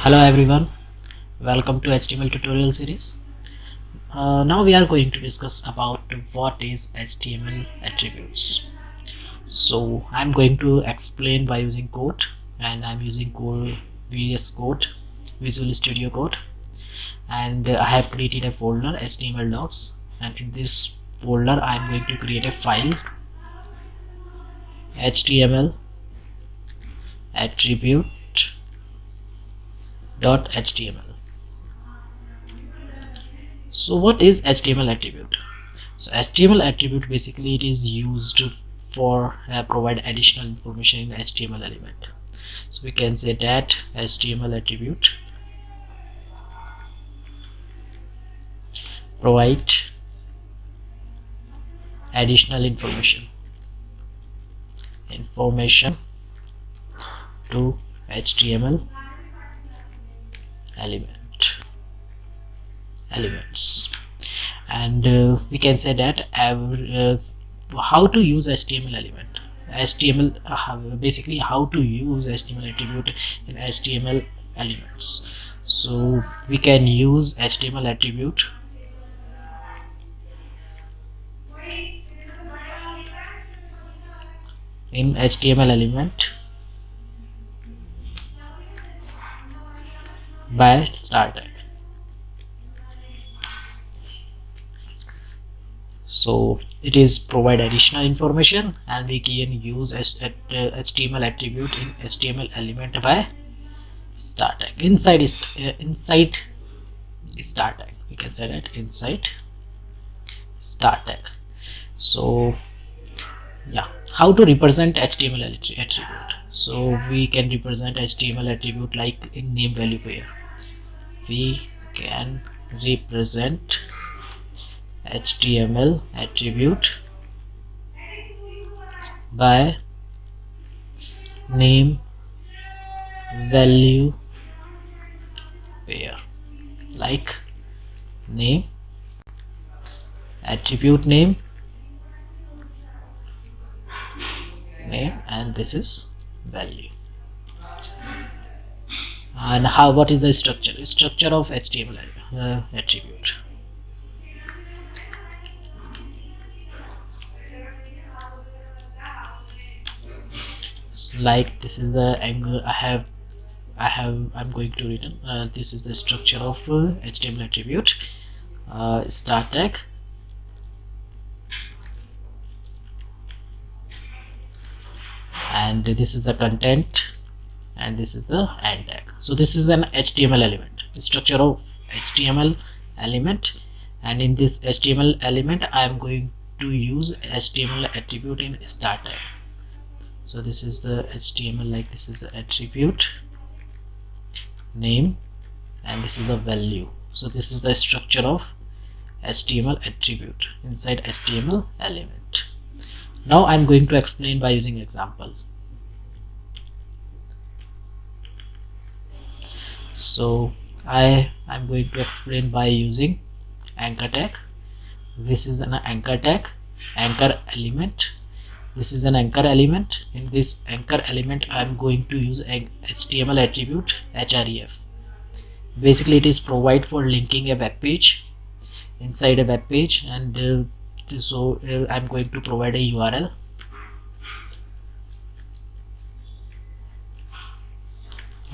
Hello everyone, welcome to HTML tutorial series. Now we are going to discuss about what is HTML attributes. So I'm going to explain by using code, and I'm using VS Code, Visual Studio Code, and I have created a folder HTML docs, and in this folder I'm going to create a file HTML attribute.html. So what is HTML attribute? So HTML attribute, basically it is used for provide additional information in HTML element. So we can say that HTML attribute provide additional information to HTML elements, and we can say that how to use HTML element. Basically how to use HTML attribute in HTML elements. So we can use HTML attribute in HTML element by start tag. So it is provide additional information, and we can use HTML attribute in HTML element by start tag. Inside start tag, we can say that inside start tag. So yeah, how to represent HTML attribute? So we can represent HTML attribute like in name value pair. We can represent HTML attribute by name value pair, like name, attribute name, and this is value. And what is the structure of HTML attribute? Like this is the angle I'm going to written. This is the structure of HTML attribute. Start tag, and this is the content, and this is the end tag. So this is an HTML element, the structure of HTML element, and in this HTML element I am going to use HTML attribute in start tag. So this is the HTML, like this is the attribute name, and this is the value. So this is the structure of HTML attribute inside HTML element. Now I'm going to explain by using example. So I'm going to explain by using anchor tag. This is an anchor tag, anchor element. This is an anchor element. In this anchor element I'm going to use an HTML attribute href. Basically it is provide for linking a web page inside a web page, and I'm going to provide a URL.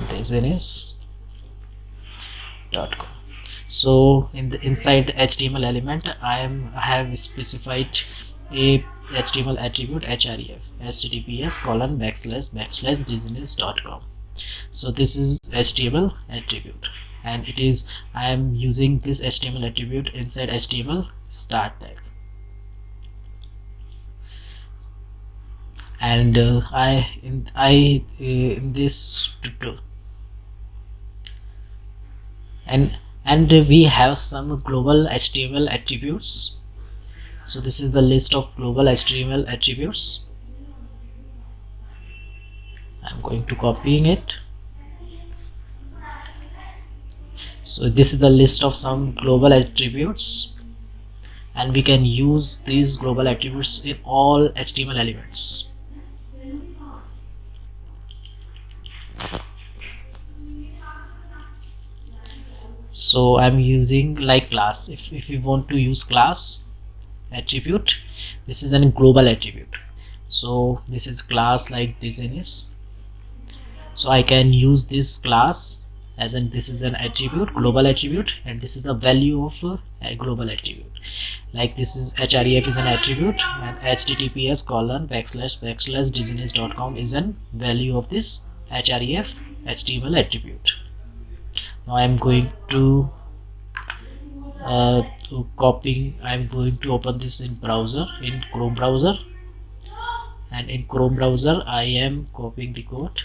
business.com. So in the inside HTML element I have specified a HTML attribute href, https://business.com. So this is HTML attribute, and it is I am using this HTML attribute inside HTML start tag. And in this tutorial, and we have some global HTML attributes. So this is the list of global HTML attributes. I'm going to copying it. So this is the list of some global attributes, and we can use these global attributes in all HTML elements. So I'm using like class. If you want to use class attribute, this is a global attribute. So this is class like business, so I can use this class as in this is an attribute, global attribute, and this is a value of a global attribute. Like this is href is an attribute, and https // business.com is an value of this href HTML attribute. Now I'm going to I'm going to open this in browser, in Chrome browser, and in Chrome browser I am copying the code,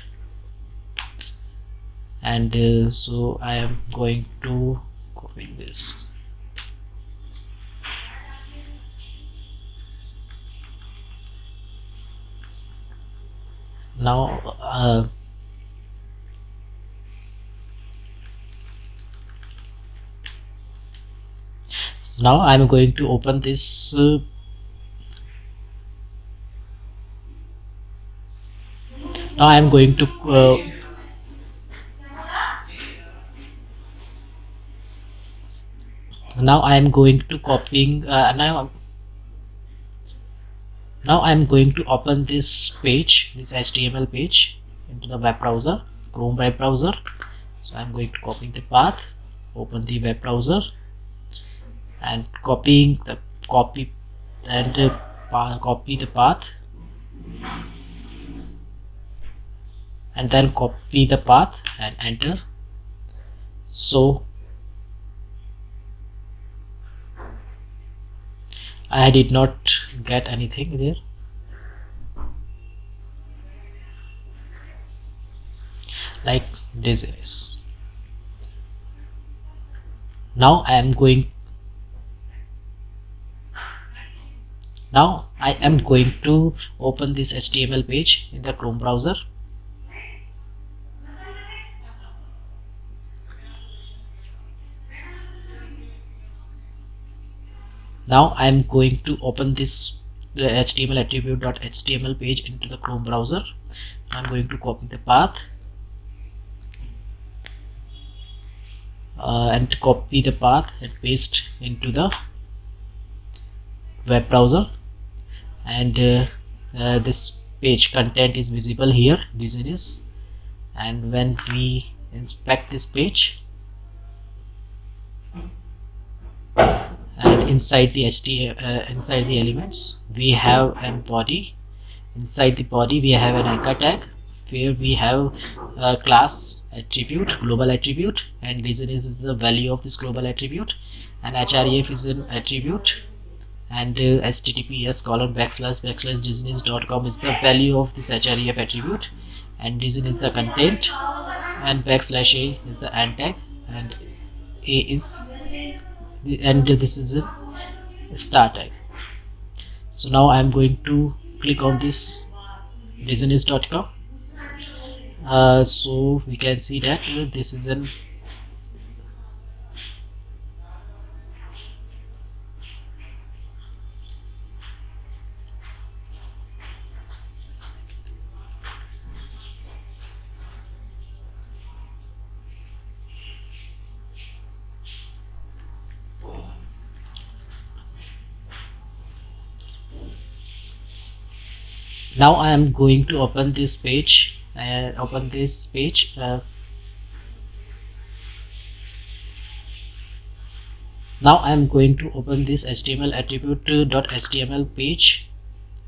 and so I am going to copy this. Now now I'm going to open this now I'm going to now I'm going to copying now I'm going to open this page, this HTML page, into the web browser, Chrome web browser. So I'm going to copy the path, open the web browser, and copy the path, and then copy the path and enter. So I did not get anything there. Like this is. Now I am going to open this HTML page in the Chrome browser. Now I am going to open this HTML attribute.html page into the Chrome browser. I am going to copy the path and copy the path and paste into the web browser, and this page content is visible here, business, and when we inspect this page, and inside the inside the elements we have a body. Inside the body we have an anchor tag where we have a class attribute, global attribute, and business is the value of this global attribute, and href is an attribute, and https // business.com is the value of this href attribute, and business is the content, and \a is the end tag, and a is and this is a start tag. So now I am going to click on this business.com. So we can see that this is an now I am going to open this page. Now I am going to open this HTML attribute.html page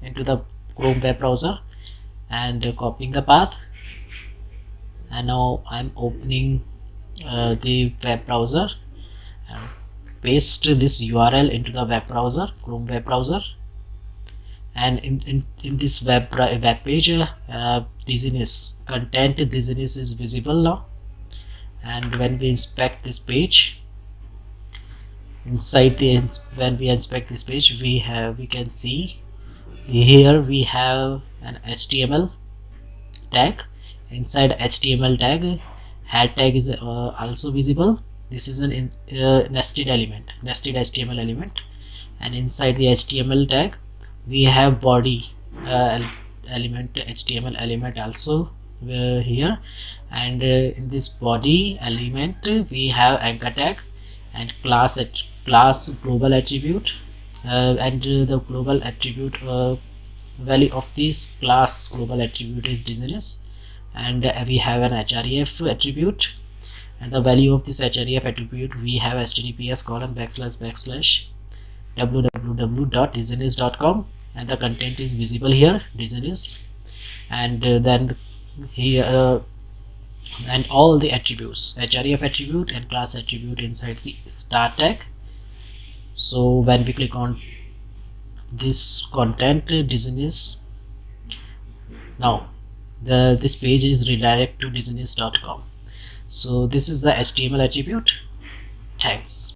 into the Chrome web browser, and copying the path, and now I am opening the web browser and paste this URL into the web browser, Chrome web browser, and in this web page business content business is visible now, and when we inspect this page, inside the when we inspect this page we can see here we have an HTML tag. Inside HTML tag, head tag is also visible. This is an nested HTML element, and inside the HTML tag we have body element, HTML element also here, and in this body element we have anchor tag and class global attribute, and the global attribute value of this class global attribute is dizziness, and we have an href attribute, and the value of this href attribute we have https:// www.dizziness.com, and the content is visible here, dizziness, and then here and all the attributes, href attribute and class attribute inside the start tag. So when we click on this content dizziness, now this page is redirect to dizziness.com. So this is the HTML attribute. Thanks.